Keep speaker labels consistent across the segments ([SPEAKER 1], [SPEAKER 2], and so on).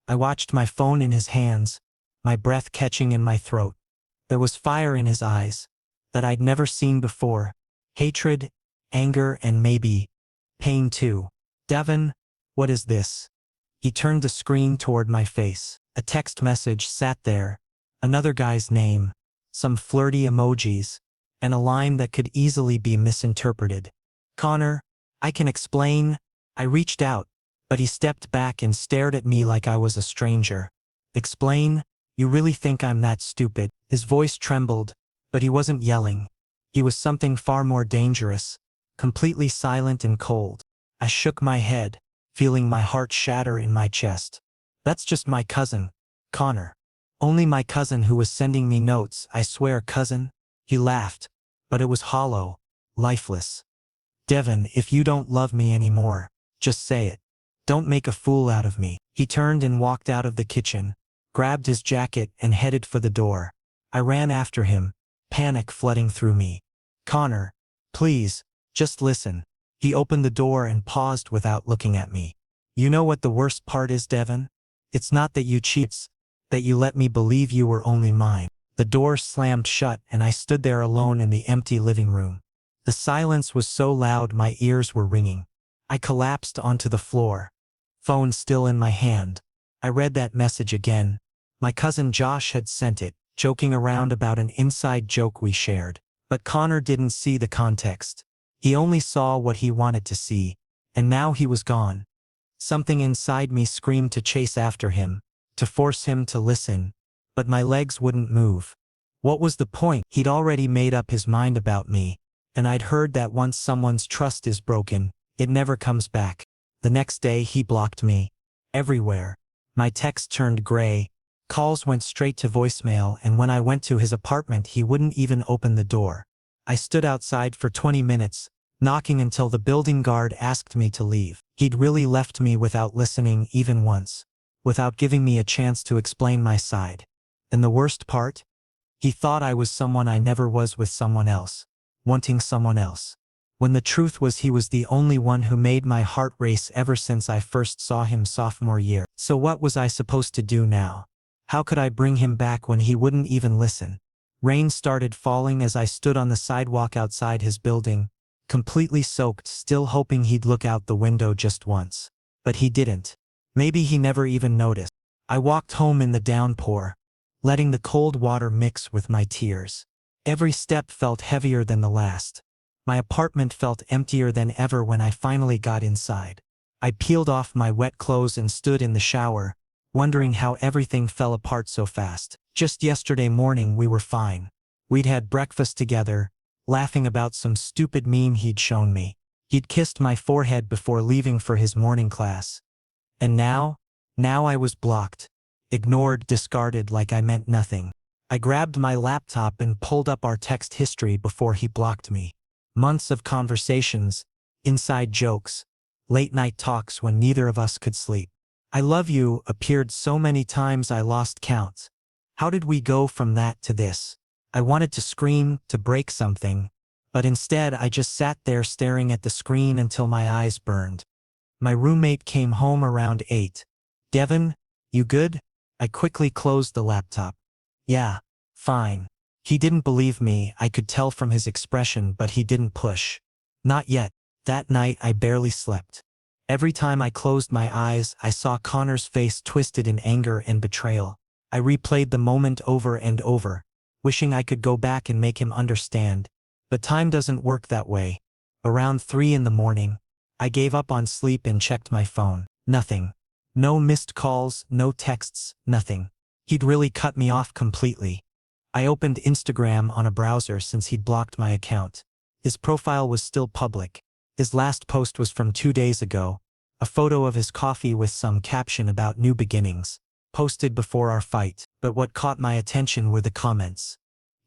[SPEAKER 1] I watched my phone in his hands, my breath catching in my throat. There was fire in his eyes that I'd never seen before. Hatred, anger, and maybe pain too. Devon, what is this? He turned the screen toward my face. A text message sat there, another guy's name, some flirty emojis, and a line that could easily be misinterpreted. Connor, I can explain. I reached out, but he stepped back and stared at me like I was a stranger. Explain? You really think I'm that stupid? His voice trembled, but he wasn't yelling. He was something far more dangerous, completely silent and cold. I shook my head, feeling my heart shatter in my chest. That's just my cousin, Connor. Only my cousin who was sending me notes, I swear, cousin. He laughed, but it was hollow, lifeless. Devon, if you don't love me anymore, just say it. Don't make a fool out of me. He turned and walked out of the kitchen, grabbed his jacket and headed for the door. I ran after him, panic flooding through me. Connor, please, just listen. He opened the door and paused without looking at me. You know what the worst part is, Devon? It's not that you cheats, that you let me believe you were only mine. The door slammed shut and I stood there alone in the empty living room. The silence was so loud my ears were ringing. I collapsed onto the floor, phone still in my hand. I read that message again. My cousin Josh had sent it, joking around about an inside joke we shared. But Connor didn't see the context. He only saw what he wanted to see, and now he was gone. Something inside me screamed to chase after him, to force him to listen, but my legs wouldn't move. What was the point? He'd already made up his mind about me, and I'd heard that once someone's trust is broken, it never comes back. The next day he blocked me. Everywhere. My text turned gray, calls went straight to voicemail, and when I went to his apartment he wouldn't even open the door. I stood outside for 20 minutes, knocking until the building guard asked me to leave. He'd really left me without listening even once, without giving me a chance to explain my side. And the worst part? He thought I was someone I never was with someone else, wanting someone else. When the truth was he was the only one who made my heart race ever since I first saw him sophomore year. So what was I supposed to do now? How could I bring him back when he wouldn't even listen? Rain started falling as I stood on the sidewalk outside his building, completely soaked, still hoping he'd look out the window just once. But he didn't. Maybe he never even noticed. I walked home in the downpour, letting the cold water mix with my tears. Every step felt heavier than the last. My apartment felt emptier than ever when I finally got inside. I peeled off my wet clothes and stood in the shower, wondering how everything fell apart so fast. Just yesterday morning we were fine. We'd had breakfast together, laughing about some stupid meme he'd shown me. He'd kissed my forehead before leaving for his morning class. And now I was blocked, ignored, discarded like I meant nothing. I grabbed my laptop and pulled up our text history before he blocked me. Months of conversations, inside jokes, late-night talks when neither of us could sleep. I love you appeared so many times I lost count. How did we go from that to this? I wanted to scream, to break something, but instead I just sat there staring at the screen until my eyes burned. My roommate came home around 8. Devon, you good? I quickly closed the laptop. Yeah, fine. He didn't believe me, I could tell from his expression, but he didn't push. Not yet. That night I barely slept. Every time I closed my eyes, I saw Connor's face twisted in anger and betrayal. I replayed the moment over and over, wishing I could go back and make him understand. But time doesn't work that way. Around 3 in the morning, I gave up on sleep and checked my phone. Nothing. No missed calls, no texts, nothing. He'd really cut me off completely. I opened Instagram on a browser since he'd blocked my account. His profile was still public. His last post was from 2 days ago, a photo of his coffee with some caption about new beginnings, posted before our fight. But what caught my attention were the comments.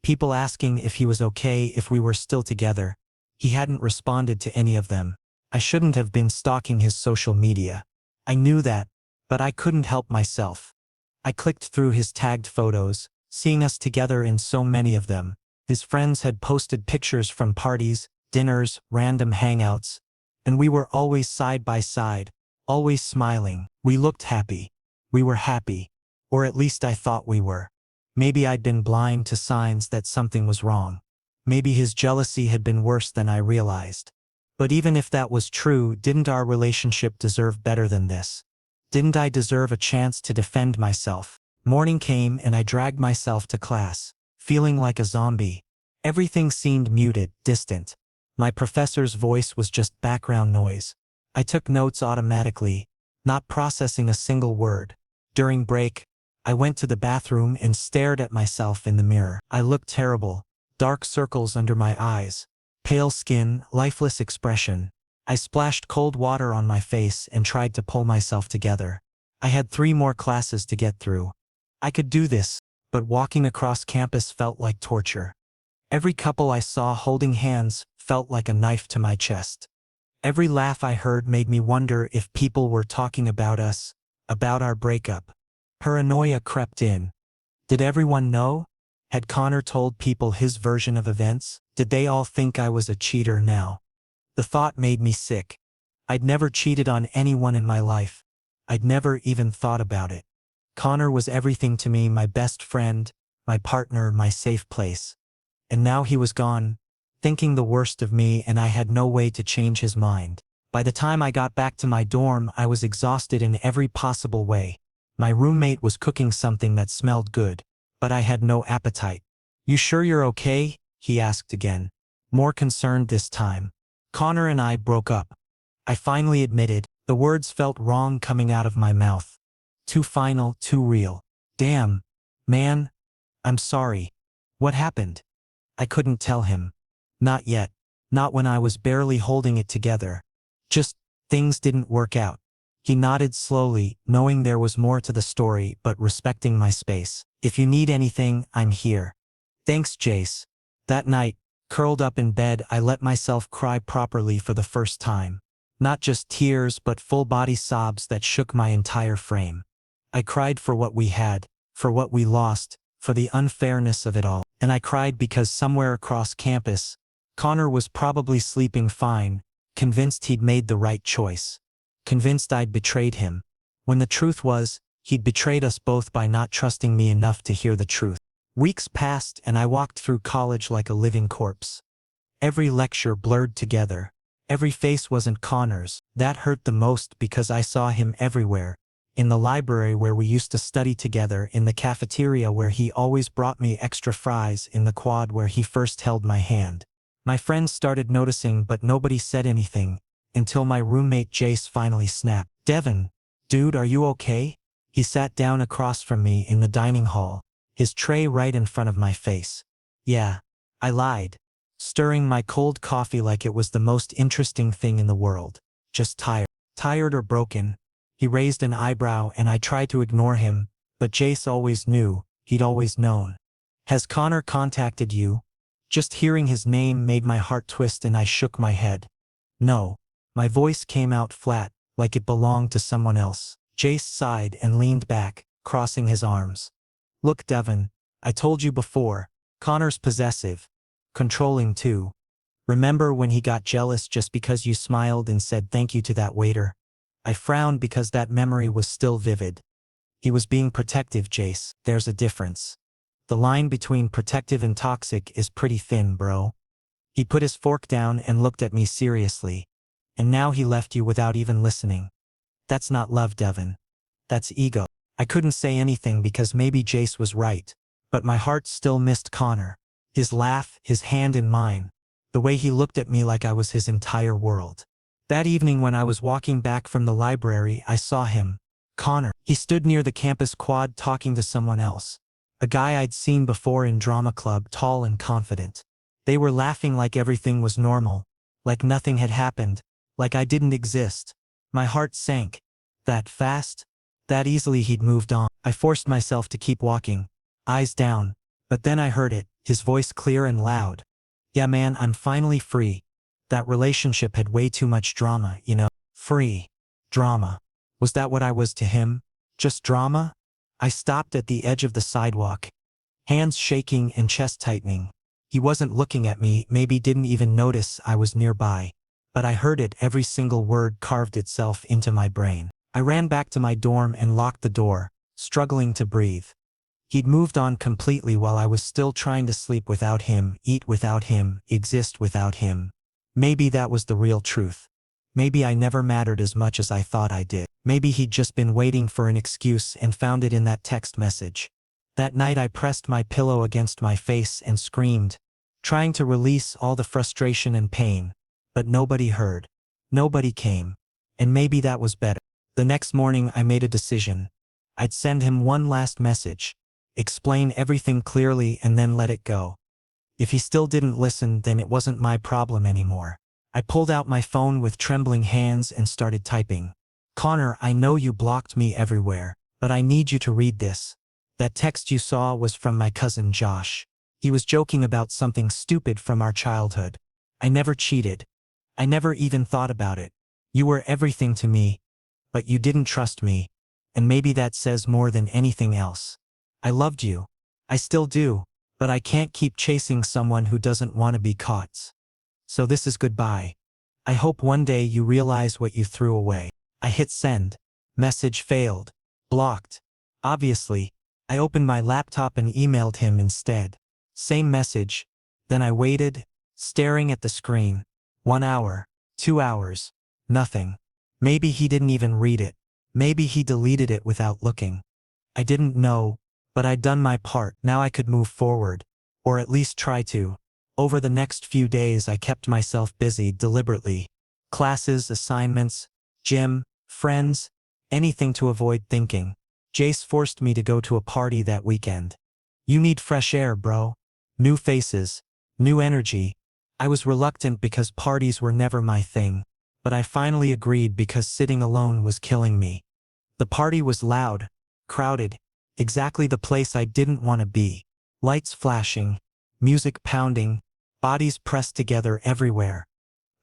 [SPEAKER 1] People asking if he was okay, if we were still together. He hadn't responded to any of them. I shouldn't have been stalking his social media. I knew that, but I couldn't help myself. I clicked through his tagged photos, seeing us together in so many of them. His friends had posted pictures from parties, dinners, random hangouts, and we were always side by side, always smiling. We looked happy. We were happy. Or at least I thought we were. Maybe I'd been blind to signs that something was wrong. Maybe his jealousy had been worse than I realized. But even if that was true, didn't our relationship deserve better than this? Didn't I deserve a chance to defend myself? Morning came and I dragged myself to class, feeling like a zombie. Everything seemed muted, distant. My professor's voice was just background noise. I took notes automatically, not processing a single word. During break, I went to the bathroom and stared at myself in the mirror. I looked terrible. Dark circles under my eyes. Pale skin, lifeless expression. I splashed cold water on my face and tried to pull myself together. I had 3 more classes to get through. I could do this, but walking across campus felt like torture. Every couple I saw holding hands felt like a knife to my chest. Every laugh I heard made me wonder if people were talking about us, about our breakup. Paranoia crept in. Did everyone know? Had Connor told people his version of events? Did they all think I was a cheater now? The thought made me sick. I'd never cheated on anyone in my life. I'd never even thought about it. Connor was everything to me, my best friend, my partner, my safe place. And now he was gone, thinking the worst of me, and I had no way to change his mind. By the time I got back to my dorm, I was exhausted in every possible way. My roommate was cooking something that smelled good, but I had no appetite. "You sure you're okay?" he asked again, more concerned this time. "Connor and I broke up," I finally admitted. The words felt wrong coming out of my mouth. Too final, too real. "Damn, man. I'm sorry. What happened?" I couldn't tell him. Not yet. Not when I was barely holding it together. Just, things didn't work out. He nodded slowly, knowing there was more to the story but respecting my space. "If you need anything, I'm here." "Thanks, Jace." That night, curled up in bed, I let myself cry properly for the first time. Not just tears but full-body sobs that shook my entire frame. I cried for what we had, for what we lost, for the unfairness of it all. And I cried because somewhere across campus, Connor was probably sleeping fine, convinced he'd made the right choice. Convinced I'd betrayed him. When the truth was, he'd betrayed us both by not trusting me enough to hear the truth. Weeks passed and I walked through college like a living corpse. Every lecture blurred together. Every face wasn't Connor's. That hurt the most because I saw him everywhere. In the library where we used to study together, in the cafeteria where he always brought me extra fries, in the quad where he first held my hand. My friends started noticing but nobody said anything, until my roommate Jace finally snapped. "Devon, dude, are you okay?" He sat down across from me in the dining hall, his tray right in front of my face. "Yeah," I lied, stirring my cold coffee like it was the most interesting thing in the world. "Just tired." "Tired or broken?" He raised an eyebrow and I tried to ignore him, but Jace always knew, he'd always known. "Has Connor contacted you?" Just hearing his name made my heart twist and I shook my head. "No." My voice came out flat, like it belonged to someone else. Jace sighed and leaned back, crossing his arms. "Look, Devon, I told you before, Connor's possessive. Controlling too. Remember when he got jealous just because you smiled and said thank you to that waiter?" I frowned because that memory was still vivid. "He was being protective, Jace. There's a difference. The line between protective and toxic is pretty thin, bro." He put his fork down and looked at me seriously. "And now he left you without even listening. That's not love, Devon. That's ego." I couldn't say anything because maybe Jace was right, but my heart still missed Connor. His laugh, his hand in mine. The way he looked at me like I was his entire world. That evening when I was walking back from the library, I saw him. Connor. He stood near the campus quad talking to someone else. A guy I'd seen before in drama club, tall and confident. They were laughing like everything was normal. Like nothing had happened. Like I didn't exist. My heart sank. That fast? That easily he'd moved on. I forced myself to keep walking, eyes down. But then I heard it, his voice clear and loud. "Yeah man, I'm finally free. That relationship had way too much drama, you know." Free. Drama. Was that what I was to him? Just drama? I stopped at the edge of the sidewalk. Hands shaking and chest tightening. He wasn't looking at me, maybe didn't even notice I was nearby. But I heard it, every single word carved itself into my brain. I ran back to my dorm and locked the door, struggling to breathe. He'd moved on completely while I was still trying to sleep without him, eat without him, exist without him. Maybe that was the real truth. Maybe I never mattered as much as I thought I did. Maybe he'd just been waiting for an excuse and found it in that text message. That night I pressed my pillow against my face and screamed, trying to release all the frustration and pain. But nobody heard. Nobody came. And maybe that was better. The next morning I made a decision. I'd send him one last message, explain everything clearly, and then let it go. If he still didn't listen, then it wasn't my problem anymore. I pulled out my phone with trembling hands and started typing. Connor, I know you blocked me everywhere, but I need you to read this. That text you saw was from my cousin Josh. He was joking about something stupid from our childhood. I never cheated. I never even thought about it. You were everything to me, but you didn't trust me, and maybe that says more than anything else. I loved you. I still do, but I can't keep chasing someone who doesn't want to be caught. So this is goodbye. I hope one day you realize what you threw away. I hit send. Message failed. Blocked. Obviously, I opened my laptop and emailed him instead. Same message. Then I waited, staring at the screen. 1 hour. 2 hours. Nothing. Maybe he didn't even read it. Maybe he deleted it without looking. I didn't know, but I'd done my part. Now I could move forward. Or at least try to. Over the next few days I kept myself busy deliberately. Classes, assignments, gym, friends, anything to avoid thinking. Jace forced me to go to a party that weekend. You need fresh air, bro. New faces. New energy. I was reluctant because parties were never my thing, but I finally agreed because sitting alone was killing me. The party was loud, crowded, exactly the place I didn't want to be. Lights flashing, music pounding, bodies pressed together everywhere.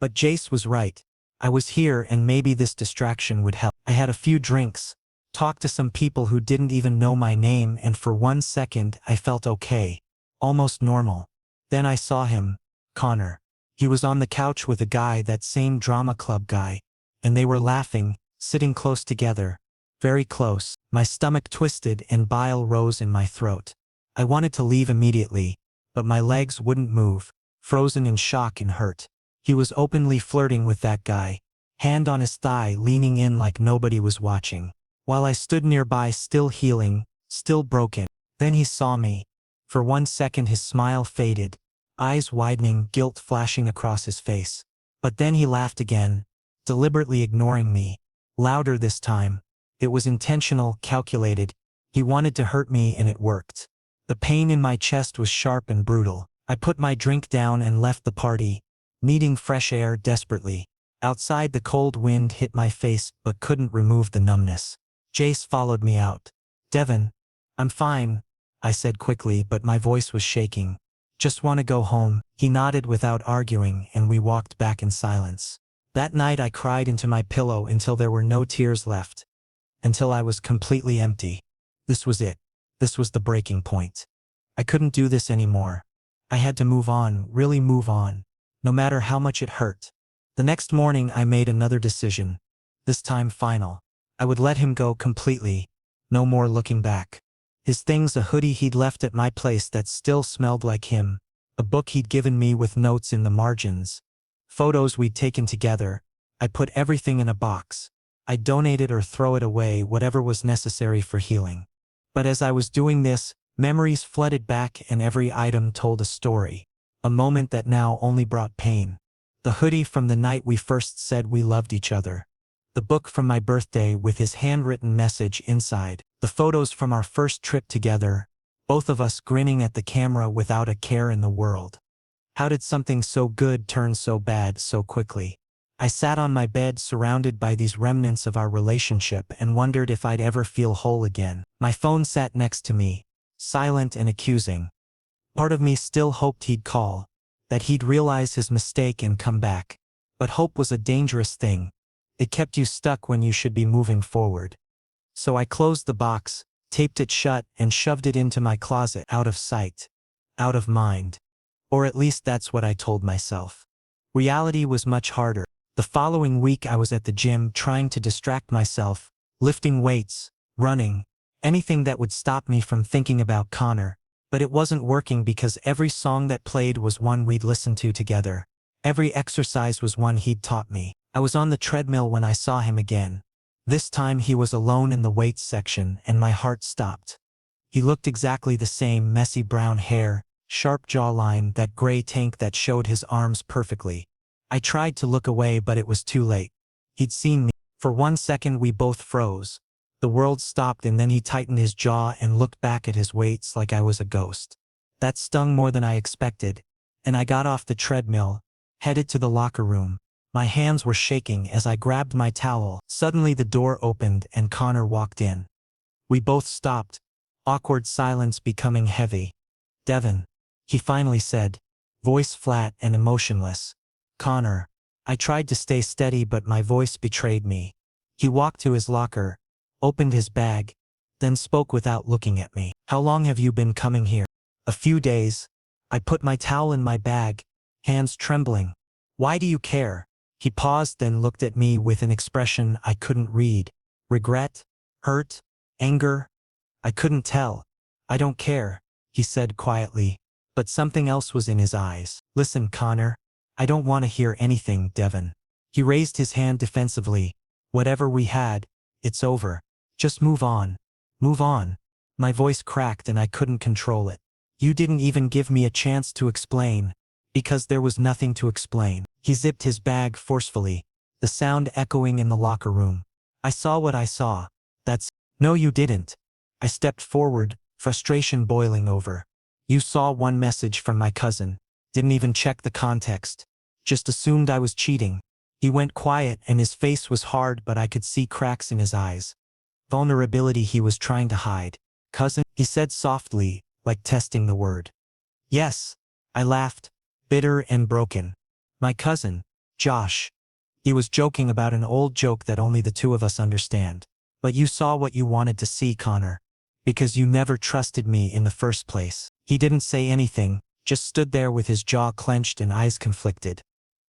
[SPEAKER 1] But Jace was right. I was here and maybe this distraction would help. I had a few drinks, talked to some people who didn't even know my name, and for 1 second I felt okay. Almost normal. Then I saw him, Connor. He was on the couch with a guy, that same drama club guy. And they were laughing, sitting close together. Very close. My stomach twisted and bile rose in my throat. I wanted to leave immediately, but my legs wouldn't move, frozen in shock and hurt. He was openly flirting with that guy, hand on his thigh, leaning in like nobody was watching. While I stood nearby, still healing, still broken. Then he saw me. For 1 second his smile faded, eyes widening, guilt flashing across his face. But then he laughed again, deliberately ignoring me. Louder this time. It was intentional, calculated. He wanted to hurt me and it worked. The pain in my chest was sharp and brutal. I put my drink down and left the party, needing fresh air desperately. Outside, the cold wind hit my face but couldn't remove the numbness. Jace followed me out. Devon, I'm fine, I said quickly, but my voice was shaking. Just want to go home. He nodded without arguing and we walked back in silence. That night I cried into my pillow until there were no tears left. Until I was completely empty. This was it. This was the breaking point. I couldn't do this anymore. I had to move on, really move on, no matter how much it hurt. The next morning I made another decision. This time final. I would let him go completely. No more looking back. His things, a hoodie he'd left at my place that still smelled like him, a book he'd given me with notes in the margins, photos we'd taken together. I put everything in a box. I'd donate it or throw it away, whatever was necessary for healing. But as I was doing this, memories flooded back and every item told a story. A moment that now only brought pain. The hoodie from the night we first said we loved each other. The book from my birthday with his handwritten message inside. The photos from our first trip together, both of us grinning at the camera without a care in the world. How did something so good turn so bad so quickly? I sat on my bed surrounded by these remnants of our relationship and wondered if I'd ever feel whole again. My phone sat next to me, silent and accusing. Part of me still hoped he'd call, that he'd realize his mistake and come back. But hope was a dangerous thing. It kept you stuck when you should be moving forward. So I closed the box, taped it shut, and shoved it into my closet, out of sight, out of mind. Or at least that's what I told myself. Reality was much harder. The following week I was at the gym trying to distract myself, lifting weights, running, anything that would stop me from thinking about Connor. But it wasn't working because every song that played was one we'd listened to together. Every exercise was one he'd taught me. I was on the treadmill when I saw him again. This time he was alone in the weights section and my heart stopped. He looked exactly the same: messy brown hair, sharp jawline, that gray tank that showed his arms perfectly. I tried to look away but it was too late. He'd seen me. For 1 second we both froze. The world stopped and then he tightened his jaw and looked back at his weights like I was a ghost. That stung more than I expected, and I got off the treadmill, headed to the locker room. My hands were shaking as I grabbed my towel. Suddenly the door opened and Connor walked in. We both stopped, awkward silence becoming heavy. "Devon," he finally said, voice flat and emotionless. "Connor." I tried to stay steady but my voice betrayed me. He walked to his locker, opened his bag, then spoke without looking at me. "How long have you been coming here?" "A few days." I put my towel in my bag, hands trembling. "Why do you care?" He paused, then looked at me with an expression I couldn't read. Regret? Hurt? Anger? I couldn't tell. "I don't care," he said quietly, but something else was in his eyes. "Listen, Connor. I don't want to hear anything, Devon." He raised his hand defensively. "Whatever we had, it's over. Just move on. Move on." My voice cracked and I couldn't control it. "You didn't even give me a chance to explain." "Because there was nothing to explain." He zipped his bag forcefully, the sound echoing in the locker room. "I saw what I saw. That's—" "No, you didn't." I stepped forward, frustration boiling over. "You saw one message from my cousin. Didn't even check the context. Just assumed I was cheating." He went quiet and his face was hard but I could see cracks in his eyes. Vulnerability he was trying to hide. "Cousin?" he said softly, like testing the word. "Yes." I laughed, bitter and broken. "My cousin, Josh." He was joking about an old joke that only the two of us understand. "But you saw what you wanted to see, Connor. Because you never trusted me in the first place." He didn't say anything, just stood there with his jaw clenched and eyes conflicted.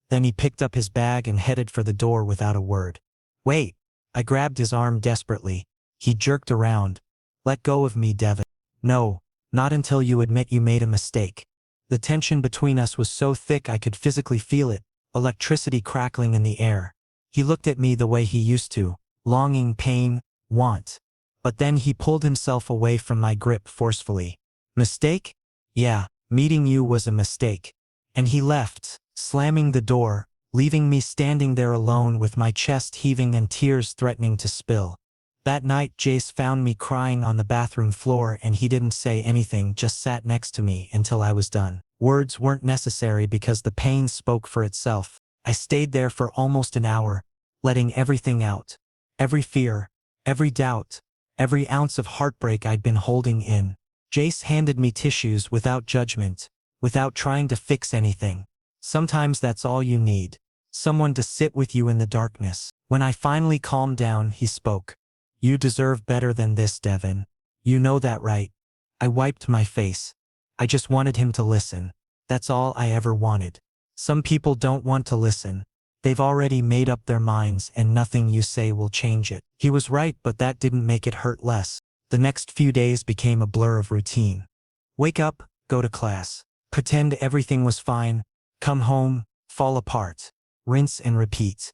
[SPEAKER 1] Then he picked up his bag and headed for the door without a word. "Wait." I grabbed his arm desperately. He jerked around. "Let go of me, Devon." "No, not until you admit you made a mistake." The tension between us was so thick I could physically feel it, electricity crackling in the air. He looked at me the way he used to, longing, pain, want. But then he pulled himself away from my grip forcefully. "Mistake? Yeah, meeting you was a mistake." And he left, slamming the door, leaving me standing there alone with my chest heaving and tears threatening to spill. That night Jace found me crying on the bathroom floor and he didn't say anything, just sat next to me until I was done. Words weren't necessary because the pain spoke for itself. I stayed there for almost an hour, letting everything out. Every fear, every doubt, every ounce of heartbreak I'd been holding in. Jace handed me tissues without judgment, without trying to fix anything. Sometimes that's all you need. Someone to sit with you in the darkness. When I finally calmed down, he spoke. "You deserve better than this, Devon. You know that, right?" I wiped my face. I just wanted him to listen. That's all I ever wanted. Some people don't want to listen. They've already made up their minds and nothing you say will change it. He was right, but that didn't make it hurt less. The next few days became a blur of routine. Wake up, go to class, pretend everything was fine, come home, fall apart, rinse and repeat.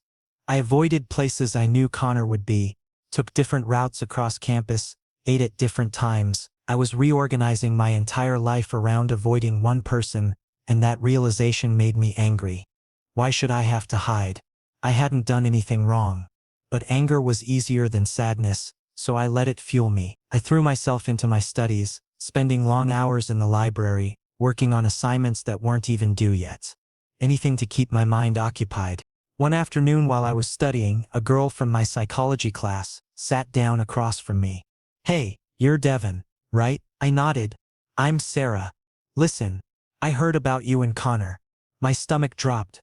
[SPEAKER 1] I avoided places I knew Connor would be, took different routes across campus, ate at different times. I was reorganizing my entire life around avoiding one person, and that realization made me angry. Why should I have to hide? I hadn't done anything wrong. But anger was easier than sadness, so I let it fuel me. I threw myself into my studies, spending long hours in the library, working on assignments that weren't even due yet. Anything to keep my mind occupied. One afternoon while I was studying, a girl from my psychology class sat down across from me. "Hey, you're Devon, right?" I nodded. "I'm Sarah. Listen, I heard about you and Connor." My stomach dropped.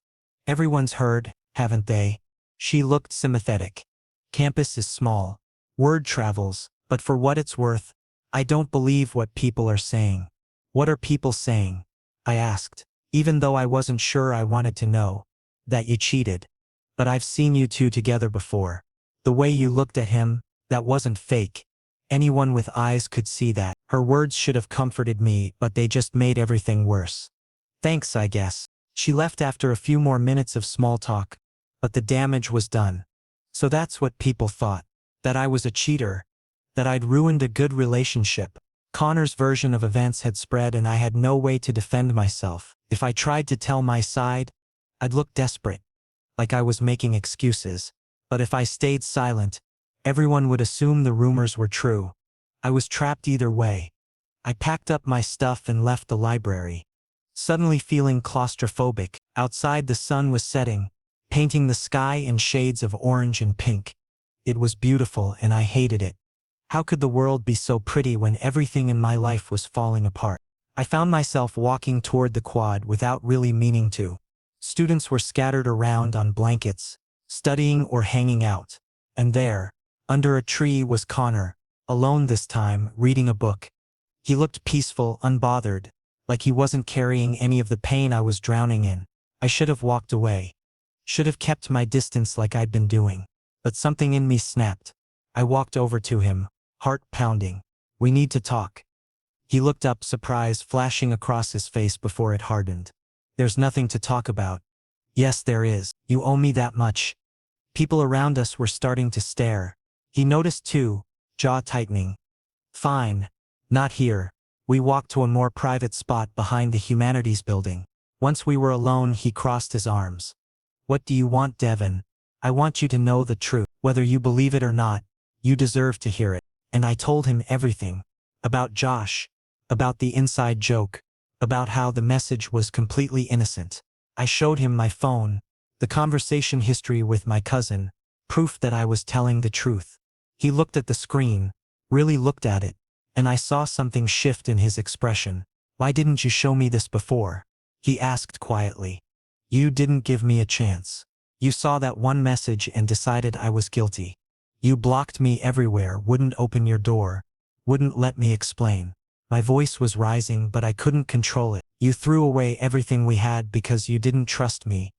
[SPEAKER 1] "Everyone's heard, haven't they?" She looked sympathetic. "Campus is small. Word travels, but for what it's worth, I don't believe what people are saying." "What are people saying?" I asked, even though I wasn't sure I wanted to know. "That you cheated. But I've seen you two together before. The way you looked at him, That wasn't fake. Anyone with eyes could see that. Her words should have comforted me, but they just made everything worse. Thanks, I guess. She left after a few more minutes of small talk, but the damage was done. So that's what people thought. That I was a cheater. That I'd ruined a good relationship. Connor's version of events had spread and I had no way to defend myself. If I tried to tell my side, I'd look desperate, like I was making excuses. But if I stayed silent, everyone would assume the rumors were true. I was trapped either way. I packed up my stuff and left the library, suddenly feeling claustrophobic. Outside the sun was setting, painting the sky in shades of orange and pink. It was beautiful and I hated it. How could the world be so pretty when everything in my life was falling apart? I found myself walking toward the quad without really meaning to. Students were scattered around on blankets, studying or hanging out. And there, under a tree, was Connor, alone this time, reading a book. He looked peaceful, unbothered, like he wasn't carrying any of the pain I was drowning in. I should have walked away. Should have kept my distance like I'd been doing. But something in me snapped. I walked over to him, heart pounding. We need to talk. He looked up, surprise flashing across his face before it hardened. There's nothing to talk about. Yes, there is. You owe me that much. People around us were starting to stare. He noticed too, jaw tightening. Fine. Not here. We walked to a more private spot behind the humanities building. Once we were alone, he crossed his arms. What do you want, Devon? I want you to know the truth. Whether you believe it or not, you deserve to hear it. And I told him everything. About Josh. About the inside joke. About how the message was completely innocent. I showed him my phone, the conversation history with my cousin, proof that I was telling the truth. He looked at the screen, really looked at it, and I saw something shift in his expression. Why didn't you show me this before? He asked quietly. You didn't give me a chance. You saw that one message and decided I was guilty. You blocked me everywhere, wouldn't open your door, wouldn't let me explain. My voice was rising, but I couldn't control it. You threw away everything we had because you didn't trust me.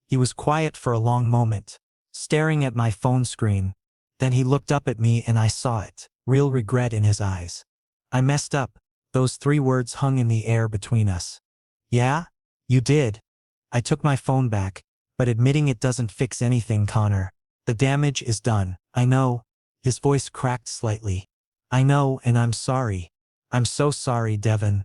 [SPEAKER 1] He was quiet for a long moment, staring at my phone screen. Then he looked up at me and I saw it, real regret in his eyes. I messed up. Those 3 words hung in the air between us. Yeah? You did. I took my phone back, but admitting it doesn't fix anything, Connor. The damage is done. I know. His voice cracked slightly. I know, and I'm sorry. I'm so sorry, Devon.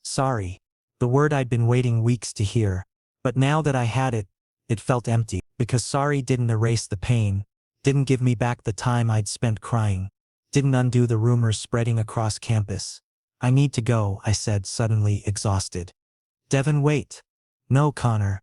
[SPEAKER 1] Sorry. The word I'd been waiting weeks to hear. But now that I had it, it felt empty. Because sorry didn't erase the pain, didn't give me back the time I'd spent crying, didn't undo the rumors spreading across campus. I need to go, I said, suddenly exhausted. Devon, wait. No, Connor.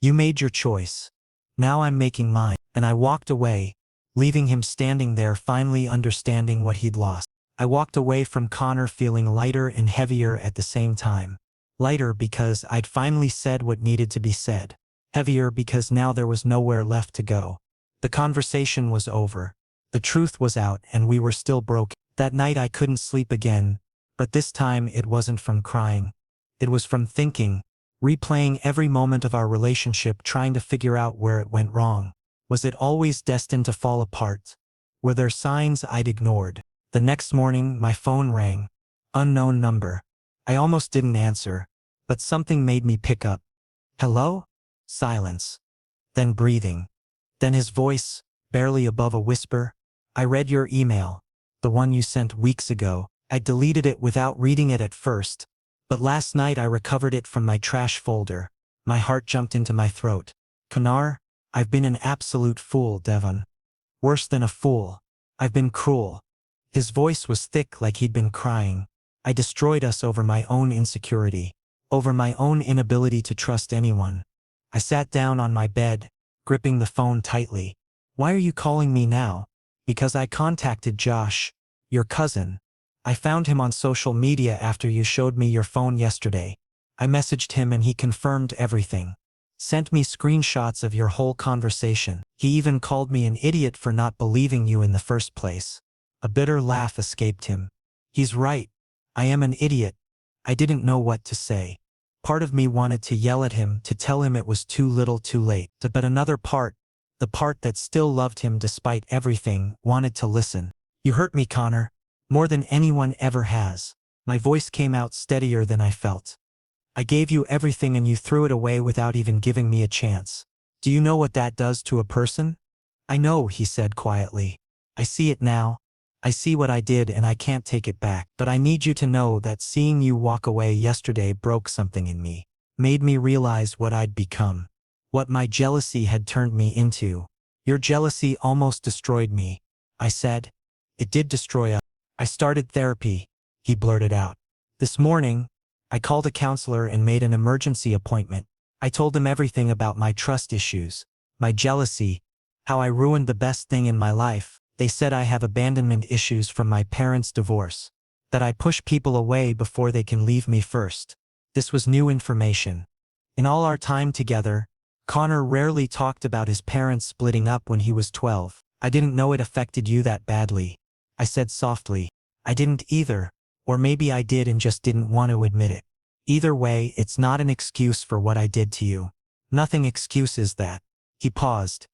[SPEAKER 1] You made your choice. Now I'm making mine. And I walked away, leaving him standing there, finally understanding what he'd lost. I walked away from Connor feeling lighter and heavier at the same time. Lighter because I'd finally said what needed to be said. Heavier because now there was nowhere left to go. The conversation was over. The truth was out and we were still broken. That night I couldn't sleep again, but this time it wasn't from crying. It was from thinking, replaying every moment of our relationship, trying to figure out where it went wrong. Was it always destined to fall apart? Were there signs I'd ignored? The next morning, my phone rang. Unknown number. I almost didn't answer, but something made me pick up. Hello? Silence. Then breathing. Then his voice, barely above a whisper. I read your email. The one you sent weeks ago. I deleted it without reading it at first, but last night I recovered it from my trash folder. My heart jumped into my throat. Connor, I've been an absolute fool, Devon. Worse than a fool. I've been cruel. His voice was thick, like he'd been crying. I destroyed us over my own insecurity, over my own inability to trust anyone. I sat down on my bed, gripping the phone tightly. Why are you calling me now? Because I contacted Josh, your cousin. I found him on social media after you showed me your phone yesterday. I messaged him and he confirmed everything. Sent me screenshots of your whole conversation. He even called me an idiot for not believing you in the first place. A bitter laugh escaped him. He's right. I am an idiot. I didn't know what to say. Part of me wanted to yell at him, to tell him it was too little too late. But another part, the part that still loved him despite everything, wanted to listen. You hurt me, Connor. More than anyone ever has. My voice came out steadier than I felt. I gave you everything and you threw it away without even giving me a chance. Do you know what that does to a person? I know, he said quietly. I see it now. I see what I did and I can't take it back. But I need you to know that seeing you walk away yesterday broke something in me. Made me realize what I'd become. What my jealousy had turned me into. Your jealousy almost destroyed me. I said. It did destroy us. I started therapy, he blurted out. This morning, I called a counselor and made an emergency appointment. I told him everything about my trust issues, my jealousy, how I ruined the best thing in my life. They said I have abandonment issues from my parents' divorce, that I push people away before they can leave me first. This was new information. In all our time together, Connor rarely talked about his parents splitting up when he was 12. I didn't know it affected you that badly. I said softly. I didn't either, or maybe I did and just didn't want to admit it. Either way, it's not an excuse for what I did to you. Nothing excuses that. He paused.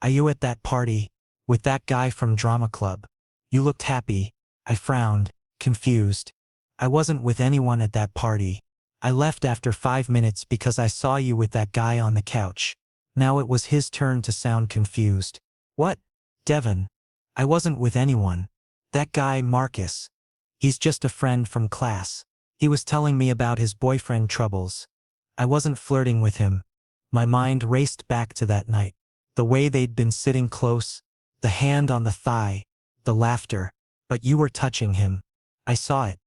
[SPEAKER 1] Are you at that party, with that guy from drama club? You looked happy. I frowned, confused. I wasn't with anyone at that party. I left after 5 minutes because I saw you with that guy on the couch. Now it was his turn to sound confused. What? Devon. I wasn't with anyone. That guy, Marcus. He's just a friend from class. He was telling me about his boyfriend troubles. I wasn't flirting with him. My mind raced back to that night. The way they'd been sitting close, the hand on the thigh, the laughter. But you were touching him. I saw it.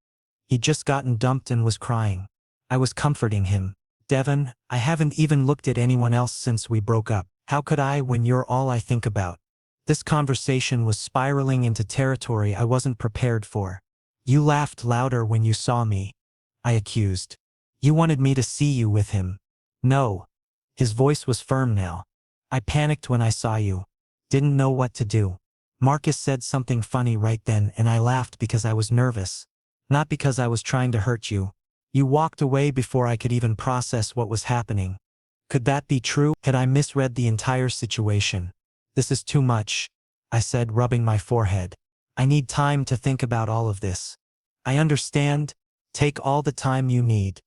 [SPEAKER 1] He'd just gotten dumped and was crying. I was comforting him. Devon, I haven't even looked at anyone else since we broke up. How could I when you're all I think about? This conversation was spiraling into territory I wasn't prepared for. You laughed louder when you saw me, I accused. You wanted me to see you with him. No. His voice was firm now. I panicked when I saw you. Didn't know what to do. Marcus said something funny right then and I laughed because I was nervous. Not because I was trying to hurt you. You walked away before I could even process what was happening. Could that be true? Had I misread the entire situation? This is too much, I said, rubbing my forehead. I need time to think about all of this. I understand. Take all the time you need.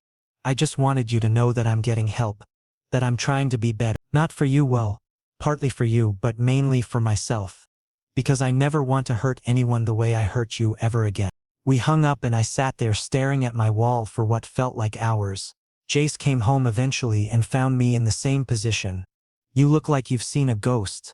[SPEAKER 1] I just wanted you to know that I'm getting help. That I'm trying to be better. Not for you, well, partly for you, but mainly for myself. Because I never want to hurt anyone the way I hurt you ever again. We hung up and I sat there staring at my wall for what felt like hours. Jace came home eventually and found me in the same position. You look like you've seen a ghost,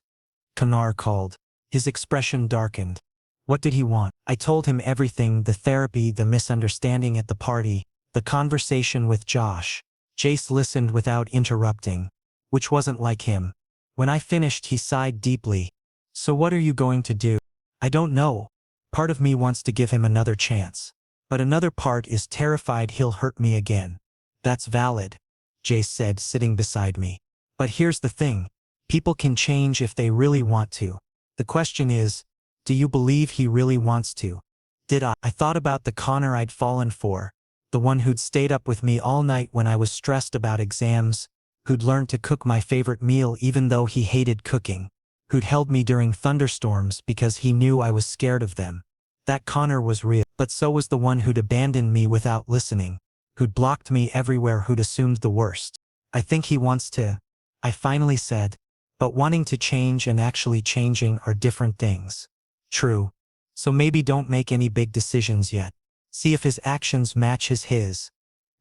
[SPEAKER 1] Connor called. His expression darkened. What did he want? I told him everything, the therapy, the misunderstanding at the party, the conversation with Josh. Jace listened without interrupting, which wasn't like him. When I finished, he sighed deeply. So what are you going to do? I don't know. Part of me wants to give him another chance. But another part is terrified he'll hurt me again. That's valid, Jace said, sitting beside me. But here's the thing. People can change if they really want to. The question is, do you believe he really wants to? Did I? I thought about the Connor I'd fallen for. The one who'd stayed up with me all night when I was stressed about exams, who'd learned to cook my favorite meal even though he hated cooking, who'd held me during thunderstorms because he knew I was scared of them. That Connor was real, but so was the one who'd abandoned me without listening, who'd blocked me everywhere, who'd assumed the worst. I think he wants to, I finally said. But wanting to change and actually changing are different things. True. So maybe don't make any big decisions yet. See if his actions match his.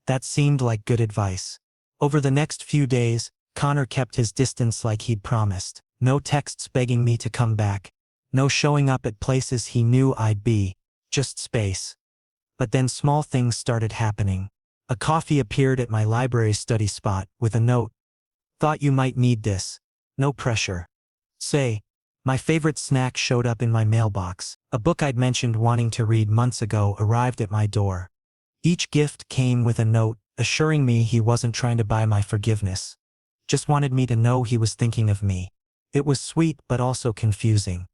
[SPEAKER 1] That seemed like good advice. Over the next few days, Connor kept his distance like he'd promised. No texts begging me to come back. No showing up at places he knew I'd be. Just space. But then small things started happening. A coffee appeared at my library study spot with a note. Thought you might need this. No pressure. Say. My favorite snack showed up in my mailbox. A book I'd mentioned wanting to read months ago arrived at my door. Each gift came with a note, assuring me he wasn't trying to buy my forgiveness. Just wanted me to know he was thinking of me. It was sweet but also confusing.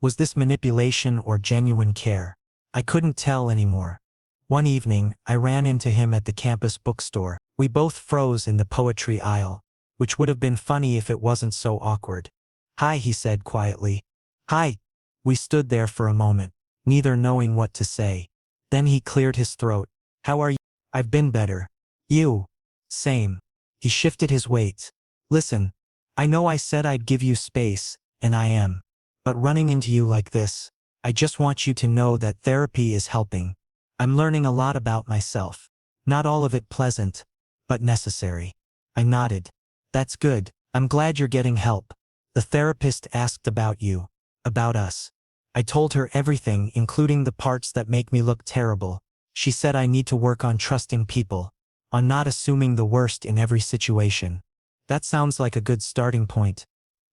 [SPEAKER 1] Was this manipulation or genuine care? I couldn't tell anymore. One evening, I ran into him at the campus bookstore. We both froze in the poetry aisle, which would have been funny if it wasn't so awkward. Hi, he said quietly. Hi. We stood there for a moment. neither knowing what to say. Then he cleared his throat. How are you? I've been better. You? Same. He shifted his weight. Listen, I know I said I'd give you space, and I am. But running into you like this, I just want you to know that therapy is helping. I'm learning a lot about myself. Not all of it pleasant, but necessary. I nodded. That's good. I'm glad you're getting help. The therapist asked about you. About us. I told her everything, including the parts that make me look terrible. She said I need to work on trusting people, on not assuming the worst in every situation. That sounds like a good starting point,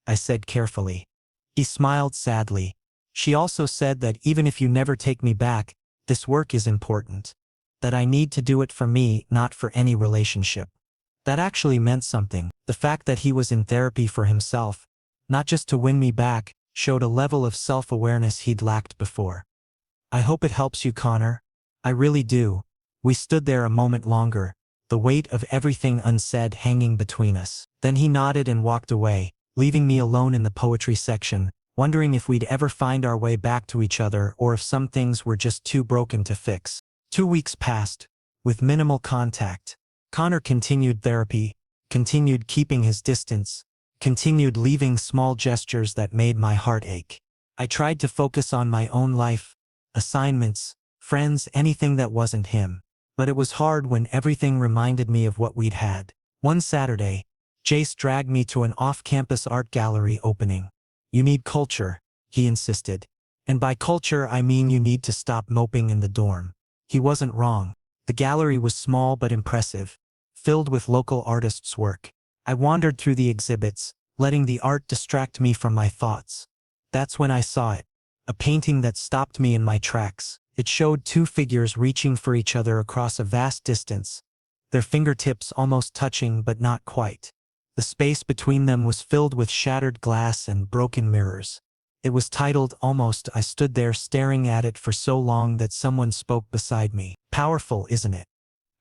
[SPEAKER 1] I said carefully. He smiled sadly. She also said that even if you never take me back, this work is important. That I need to do it for me, not for any relationship. That actually meant something. The fact that he was in therapy for himself, not just to win me back, showed a level of self-awareness he'd lacked before. I hope it helps you, Connor. I really do. We stood there a moment longer, the weight of everything unsaid hanging between us. Then he nodded and walked away, leaving me alone in the poetry section, wondering if we'd ever find our way back to each other or if some things were just too broken to fix. 2 weeks passed, with minimal contact. Connor continued therapy, continued keeping his distance, continued leaving small gestures that made my heart ache. I tried to focus on my own life, assignments, friends, anything that wasn't him. But it was hard when everything reminded me of what we'd had. One Saturday, Jace dragged me to an off-campus art gallery opening. You need culture, he insisted. And by culture I mean you need to stop moping in the dorm. He wasn't wrong. The gallery was small but impressive, filled with local artists' work. I wandered through the exhibits, letting the art distract me from my thoughts. That's when I saw it. A painting that stopped me in my tracks. It showed two figures reaching for each other across a vast distance, their fingertips almost touching but not quite. The space between them was filled with shattered glass and broken mirrors. It was titled Almost. I stood there staring at it for so long that someone spoke beside me. Powerful, isn't it?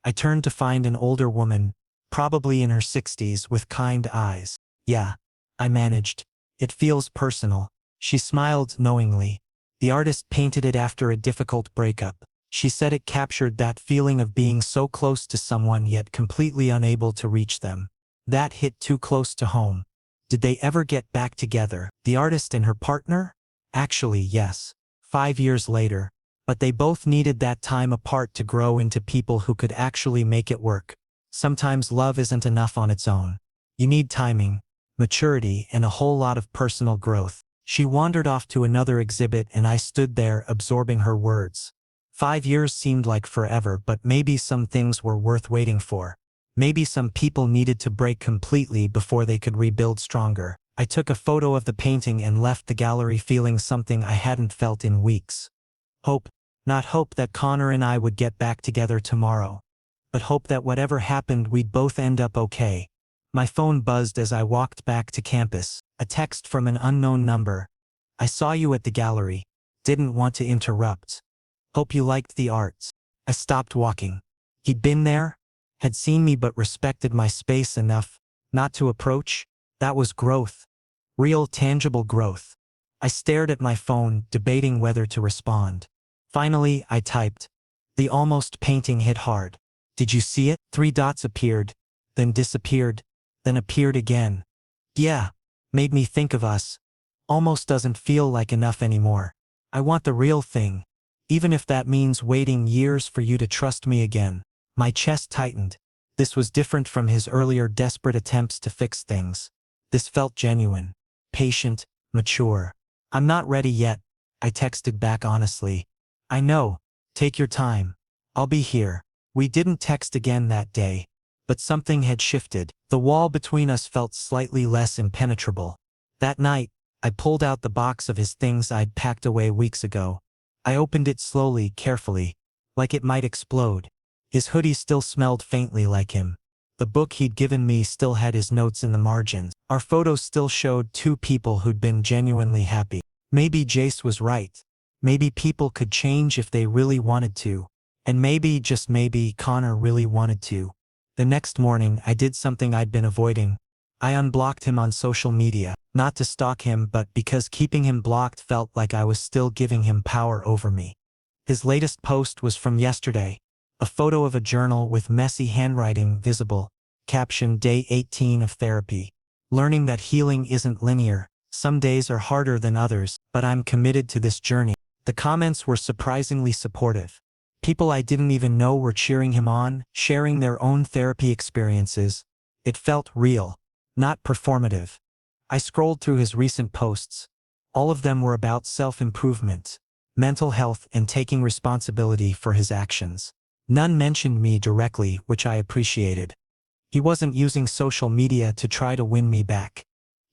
[SPEAKER 1] I turned to find an older woman, probably in her 60s, with kind eyes. Yeah, I managed. It feels personal. She smiled knowingly. The artist painted it after a difficult breakup. She said it captured that feeling of being so close to someone yet completely unable to reach them. That hit too close to home. Did they ever get back together? The artist and her partner? Actually, yes. 5 years later. But they both needed that time apart to grow into people who could actually make it work. Sometimes love isn't enough on its own. You need timing, maturity, and a whole lot of personal growth. She wandered off to another exhibit and I stood there absorbing her words. 5 years seemed like forever, but maybe some things were worth waiting for. Maybe some people needed to break completely before they could rebuild stronger. I took a photo of the painting and left the gallery feeling something I hadn't felt in weeks. Hope, not hope that Connor and I would get back together tomorrow, but hope that whatever happened we'd both end up okay. My phone buzzed as I walked back to campus. A text from an unknown number. I saw you at the gallery. Didn't want to interrupt. Hope you liked the arts. I stopped walking. He'd been there, had seen me but respected my space enough not to approach. That was growth. Real, tangible growth. I stared at my phone, debating whether to respond. Finally, I typed. The Almost painting hit hard. Did you see it? 3 dots appeared, then disappeared, then appeared again. Yeah. Made me think of us. Almost doesn't feel like enough anymore. I want the real thing. Even if that means waiting years for you to trust me again. My chest tightened. This was different from his earlier desperate attempts to fix things. This felt genuine, patient, mature. I'm not ready yet, I texted back honestly. I know. Take your time. I'll be here. We didn't text again that day. But something had shifted. The wall between us felt slightly less impenetrable. That night, I pulled out the box of his things I'd packed away weeks ago. I opened it slowly, carefully, like it might explode. His hoodie still smelled faintly like him. The book he'd given me still had his notes in the margins. Our photos still showed 2 people who'd been genuinely happy. Maybe Jace was right. Maybe people could change if they really wanted to. And maybe, just maybe, Connor really wanted to. The next morning, I did something I'd been avoiding. I unblocked him on social media, not to stalk him but because keeping him blocked felt like I was still giving him power over me. His latest post was from yesterday, a photo of a journal with messy handwriting visible, captioned Day 18 of Therapy. Learning that healing isn't linear, some days are harder than others, but I'm committed to this journey. The comments were surprisingly supportive. People I didn't even know were cheering him on, sharing their own therapy experiences. It felt real, not performative. I scrolled through his recent posts. All of them were about self-improvement, mental health, and taking responsibility for his actions. None mentioned me directly, which I appreciated. He wasn't using social media to try to win me back.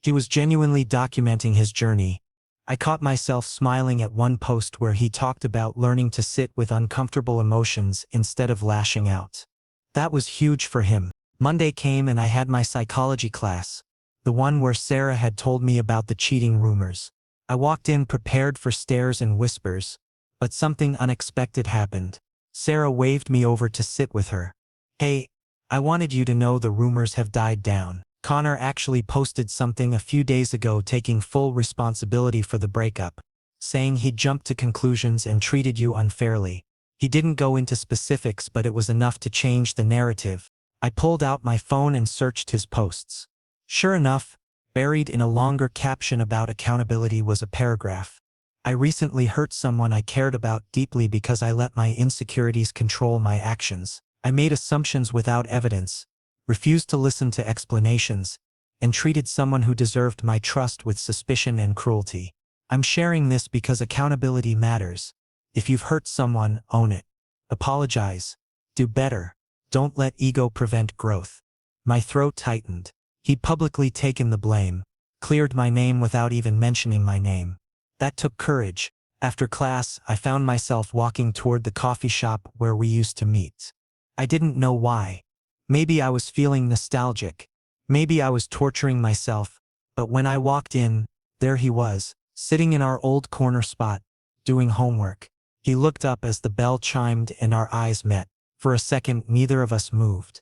[SPEAKER 1] He was genuinely documenting his journey. I caught myself smiling at one post where he talked about learning to sit with uncomfortable emotions instead of lashing out. That was huge for him. Monday came and I had my psychology class, the one where Sarah had told me about the cheating rumors. I walked in prepared for stares and whispers, but something unexpected happened. Sarah waved me over to sit with her. "Hey, I wanted you to know the rumors have died down. Connor actually posted something a few days ago taking full responsibility for the breakup, saying he jumped to conclusions and treated you unfairly. He didn't go into specifics, but it was enough to change the narrative." I pulled out my phone and searched his posts. Sure enough, buried in a longer caption about accountability was a paragraph. "I recently hurt someone I cared about deeply because I let my insecurities control my actions. I made assumptions without evidence, refused to listen to explanations, and treated someone who deserved my trust with suspicion and cruelty. I'm sharing this because accountability matters. If you've hurt someone, own it. Apologize. Do better. Don't let ego prevent growth." My throat tightened. He'd publicly taken the blame, cleared my name without even mentioning my name. That took courage. After class, I found myself walking toward the coffee shop where we used to meet. I didn't know why. Maybe I was feeling nostalgic. Maybe I was torturing myself. But when I walked in, there he was, sitting in our old corner spot, doing homework. He looked up as the bell chimed and our eyes met. For a second, neither of us moved.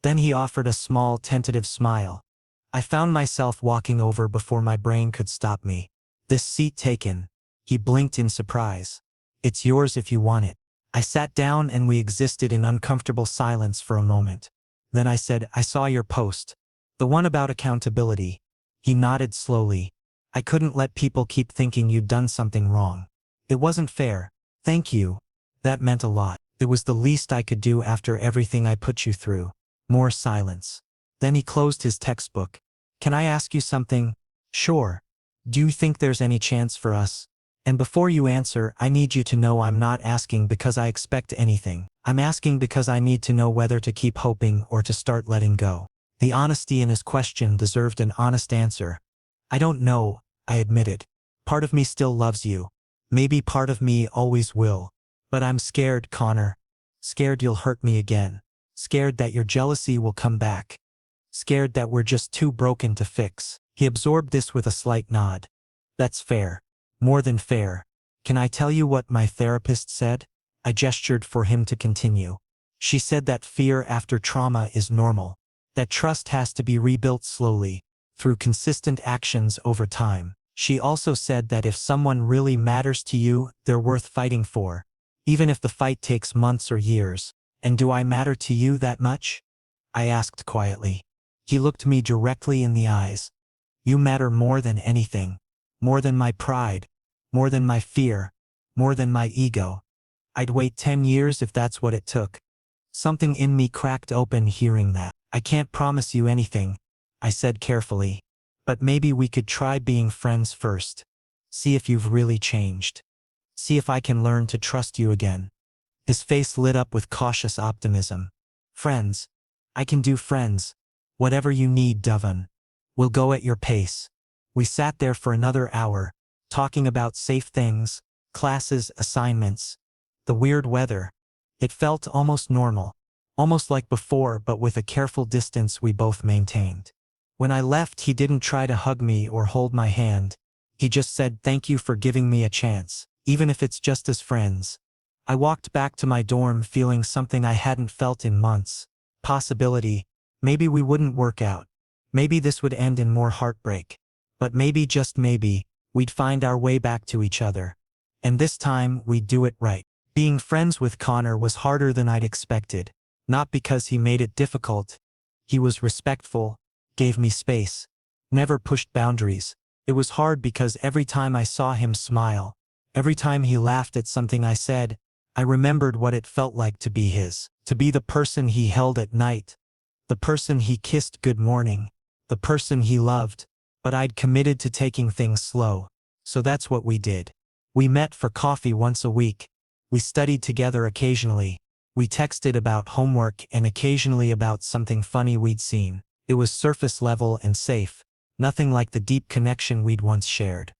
[SPEAKER 1] Then he offered a small, tentative smile. I found myself walking over before my brain could stop me. "This seat taken." He blinked in surprise. "It's yours if you want it." I sat down and we existed in uncomfortable silence for a moment. Then I said, "I saw your post. The one about accountability." He nodded slowly. "I couldn't let people keep thinking you'd done something wrong. It wasn't fair. Thank you. That meant a lot. It was the least I could do after everything I put you through." More silence. Then he closed his textbook. "Can I ask you something?" "Sure. Do you think there's any chance for us? And before you answer, I need you to know I'm not asking because I expect anything. I'm asking because I need to know whether to keep hoping or to start letting go." The honesty in his question deserved an honest answer. "I don't know," I admitted. "Part of me still loves you. Maybe part of me always will. But I'm scared, Connor. Scared you'll hurt me again. Scared that your jealousy will come back. Scared that we're just too broken to fix." He absorbed this with a slight nod. "That's fair. More than fair. Can I tell you what my therapist said?" I gestured for him to continue. "She said that fear after trauma is normal. That trust has to be rebuilt slowly, through consistent actions over time. She also said that if someone really matters to you, they're worth fighting for, even if the fight takes months or years." "And do I matter to you that much?" I asked quietly. He looked me directly in the eyes. "You matter more than anything. More than my pride. More than my fear. More than my ego. I'd wait 10 years if that's what it took." Something in me cracked open hearing that. "I can't promise you anything," I said carefully. "But maybe we could try being friends first. See if you've really changed. See if I can learn to trust you again." His face lit up with cautious optimism. "Friends. I can do friends. Whatever you need, Devon. We'll go at your pace." We sat there for another hour, talking about safe things, classes, assignments, the weird weather. It felt almost normal, almost like before, but with a careful distance we both maintained. When I left, he didn't try to hug me or hold my hand. He just said, "Thank you for giving me a chance, even if it's just as friends." I walked back to my dorm feeling something I hadn't felt in months. Possibility. Maybe we wouldn't work out. Maybe this would end in more heartbreak. But maybe, just maybe, we'd find our way back to each other. And this time, we'd do it right. Being friends with Connor was harder than I'd expected. Not because he made it difficult. He was respectful, gave me space, never pushed boundaries. It was hard because every time I saw him smile, every time he laughed at something I said, I remembered what it felt like to be his, to be the person he held at night, the person he kissed good morning, the person he loved. But I'd committed to taking things slow, so that's what we did. We met for coffee once a week. We studied together occasionally. We texted about homework and occasionally about something funny we'd seen. It was surface level and safe, nothing like the deep connection we'd once shared.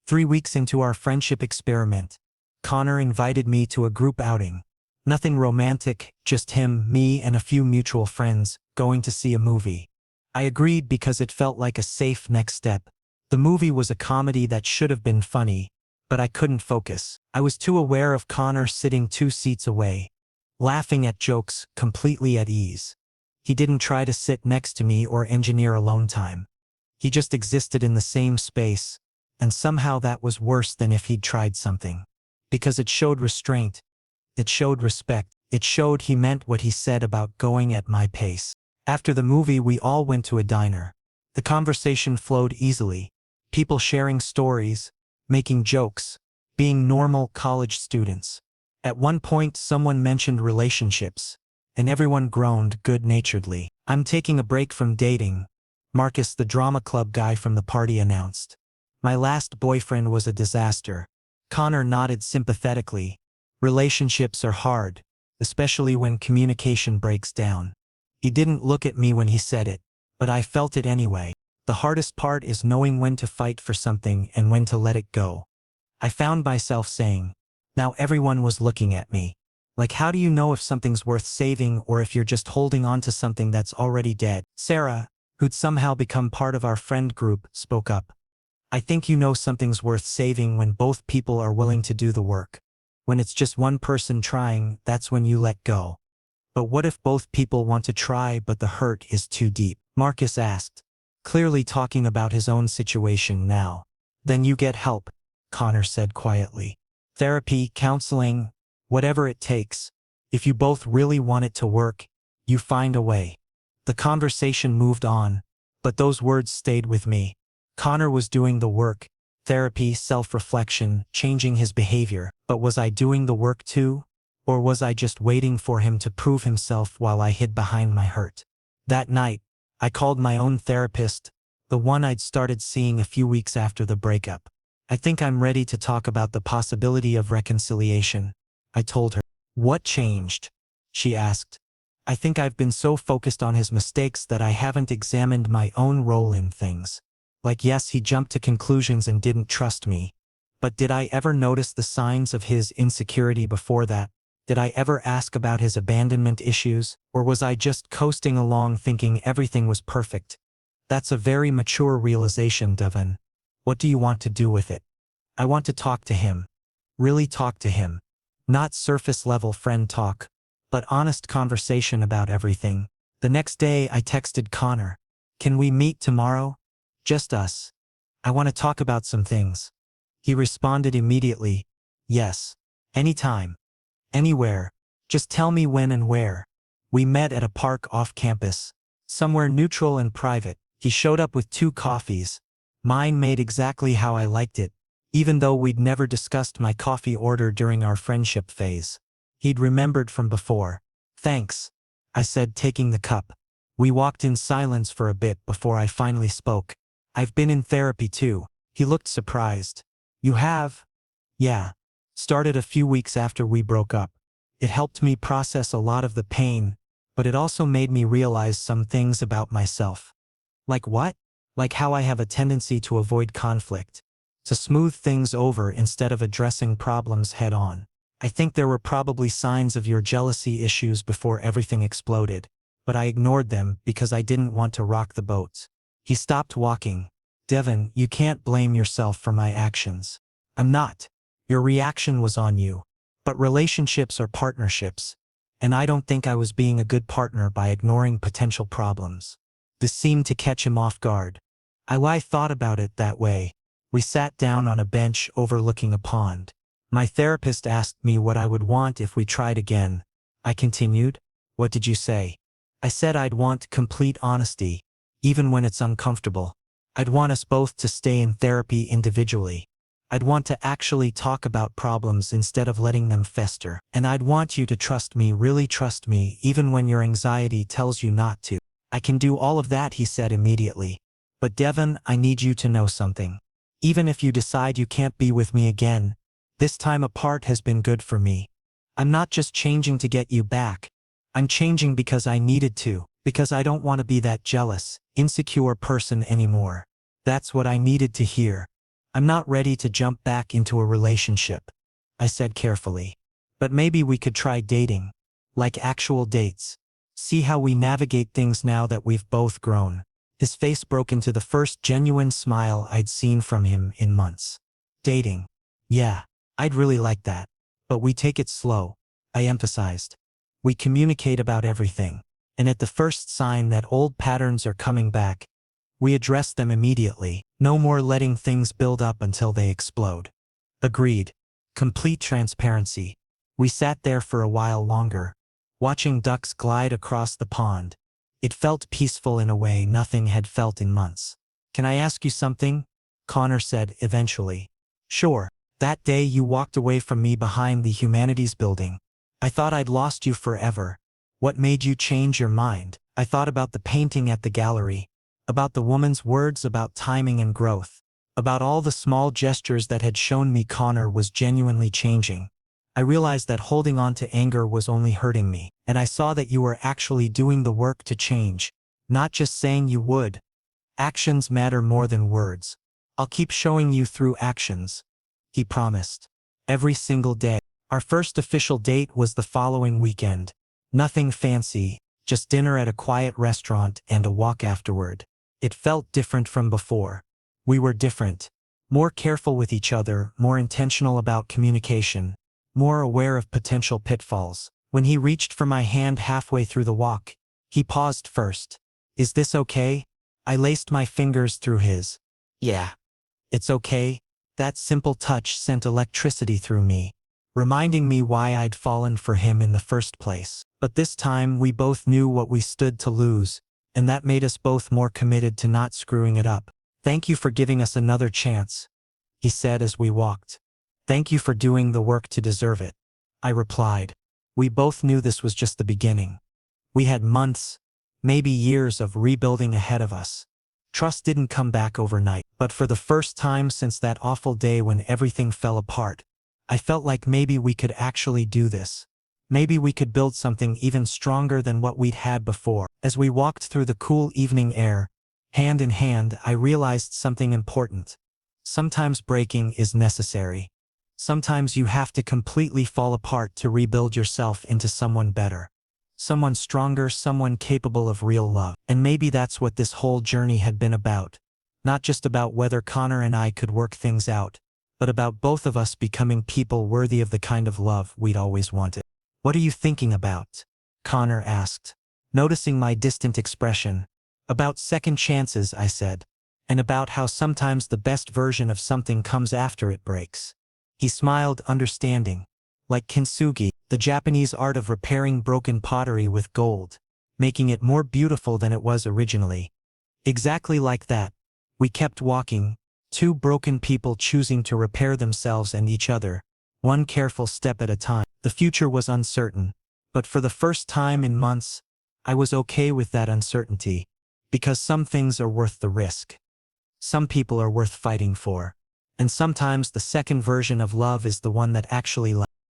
[SPEAKER 1] 3 weeks into our friendship experiment, Connor invited me to a group outing. Nothing romantic, just him, me, and a few mutual friends, going to see a movie. I agreed because it felt like a safe next step. The movie was a comedy that should have been funny, but I couldn't focus. I was too aware of Connor sitting 2 seats away, laughing at jokes, completely at ease. He didn't try to sit next to me or engineer alone time. He just existed in the same space, and somehow that was worse than if he'd tried something. Because it showed restraint, it showed respect, it showed he meant what he said about going at my pace. After the movie, we all went to a diner. The conversation flowed easily, people sharing stories, making jokes, being normal college students. At one point, someone mentioned relationships, and everyone groaned good-naturedly. "I'm taking a break from dating," Marcus, the drama club guy from the party, announced. "My last boyfriend was a disaster." Connor nodded sympathetically. Relationships are hard, especially when communication breaks down. He didn't look at me when he said it, but I felt it anyway. The hardest part is knowing when to fight for something and when to let it go. I found myself saying, now everyone was looking at me. Like, how do you know if something's worth saving or if you're just holding on to something that's already dead? Sarah, who'd somehow become part of our friend group, spoke up. "I think you know something's worth saving when both people are willing to do the work. When it's just one person trying, that's when you let go." "But what if both people want to try but the hurt is too deep?" Marcus asked, clearly talking about his own situation now. "Then you get help," Connor said quietly. "Therapy, counseling, whatever it takes. If you both really want it to work, you find a way." The conversation moved on, but those words stayed with me. Connor was doing the work, therapy, self-reflection, changing his behavior. But was I doing the work too? Or was I just waiting for him to prove himself while I hid behind my hurt? That night, I called my own therapist, the one I'd started seeing a few weeks after the breakup. "I think I'm ready to talk about the possibility of reconciliation," I told her. "What changed?" she asked. "I think I've been so focused on his mistakes that I haven't examined my own role in things. Like, yes, he jumped to conclusions and didn't trust me. But did I ever notice the signs of his insecurity before that? Did I ever ask about his abandonment issues? Or was I just coasting along thinking everything was perfect? That's a very mature realization, Devon. What do you want to do with it?" "I want to talk to him. Really talk to him. Not surface-level friend talk, but honest conversation about everything." The next day, I texted Connor. "Can we meet tomorrow? Just us. I want to talk about some things." He responded immediately, "Yes. Anytime. Anywhere. Just tell me when and where." We met at a park off campus, somewhere neutral and private. He showed up with 2 coffees, mine made exactly how I liked it, even though we'd never discussed my coffee order during our friendship phase. He'd remembered from before. "Thanks," I said, taking the cup. We walked in silence for a bit before I finally spoke. "I've been in therapy too." He looked surprised. "You have?" "Yeah. Started a few weeks after we broke up. It helped me process a lot of the pain, but it also made me realize some things about myself." "Like what?" "Like how I have a tendency to avoid conflict, to smooth things over instead of addressing problems head on. I think there were probably signs of your jealousy issues before everything exploded, but I ignored them because I didn't want to rock the boat." He stopped walking. "Devon, you can't blame yourself for my actions." "I'm not. Your reaction was on you. But relationships are partnerships, and I don't think I was being a good partner by ignoring potential problems." This seemed to catch him off guard. I thought about it that way. We sat down on a bench overlooking a pond. My therapist asked me what I would want if we tried again. I continued. What did you say? I said I'd want complete honesty, even when it's uncomfortable. I'd want us both to stay in therapy individually. I'd want to actually talk about problems instead of letting them fester. And I'd want you to trust me, really trust me, even when your anxiety tells you not to. I can do all of that, he said immediately. But Devon, I need you to know something. Even if you decide you can't be with me again, this time apart has been good for me. I'm not just changing to get you back. I'm changing because I needed to, because I don't want to be that jealous, insecure person anymore. That's what I needed to hear. I'm not ready to jump back into a relationship, I said carefully. But maybe we could try dating. Like actual dates. See how we navigate things now that we've both grown. His face broke into the first genuine smile I'd seen from him in months. Dating. Yeah, I'd really like that. But we take it slow, I emphasized. We communicate about everything. And at the first sign that old patterns are coming back, we address them immediately. No more letting things build up until they explode. Agreed. Complete transparency. We sat there for a while longer, watching ducks glide across the pond. It felt peaceful in a way nothing had felt in months. Can I ask you something? Connor said eventually. Sure. That day you walked away from me behind the humanities building. I thought I'd lost you forever. What made you change your mind? I thought about the painting at the gallery, about the woman's words about timing and growth, about all the small gestures that had shown me Connor was genuinely changing. I realized that holding on to anger was only hurting me, and I saw that you were actually doing the work to change, not just saying you would. Actions matter more than words. I'll keep showing you through actions, he promised. Every single day. Our first official date was the following weekend. Nothing fancy, just dinner at a quiet restaurant and a walk afterward. It felt different from before. We were different. More careful with each other, more intentional about communication, more aware of potential pitfalls. When he reached for my hand halfway through the walk, he paused first. Is this okay? I laced my fingers through his. Yeah. It's okay. That simple touch sent electricity through me, reminding me why I'd fallen for him in the first place. But this time we both knew what we stood to lose, and that made us both more committed to not screwing it up. Thank you for giving us another chance, he said as we walked. Thank you for doing the work to deserve it, I replied. We both knew this was just the beginning. We had months, maybe years of rebuilding ahead of us. Trust didn't come back overnight, but for the first time since that awful day when everything fell apart, I felt like maybe we could actually do this. Maybe we could build something even stronger than what we'd had before. As we walked through the cool evening air, hand in hand, I realized something important. Sometimes breaking is necessary. Sometimes you have to completely fall apart to rebuild yourself into someone better. Someone stronger, someone capable of real love. And maybe that's what this whole journey had been about. Not just about whether Connor and I could work things out, but about both of us becoming people worthy of the kind of love we'd always wanted. What are you thinking about? Connor asked, noticing my distant expression. About second chances, I said, and about how sometimes the best version of something comes after it breaks. He smiled, understanding. Like kintsugi, the Japanese art of repairing broken pottery with gold, making it more beautiful than it was originally. Exactly like that. We kept walking, two broken people choosing to repair themselves and each other, one careful step at a time. The future was uncertain, but for the first time in months, I was okay with that uncertainty, because some things are worth the risk. Some people are worth fighting for. And sometimes the second version of love is the one that actually lasts.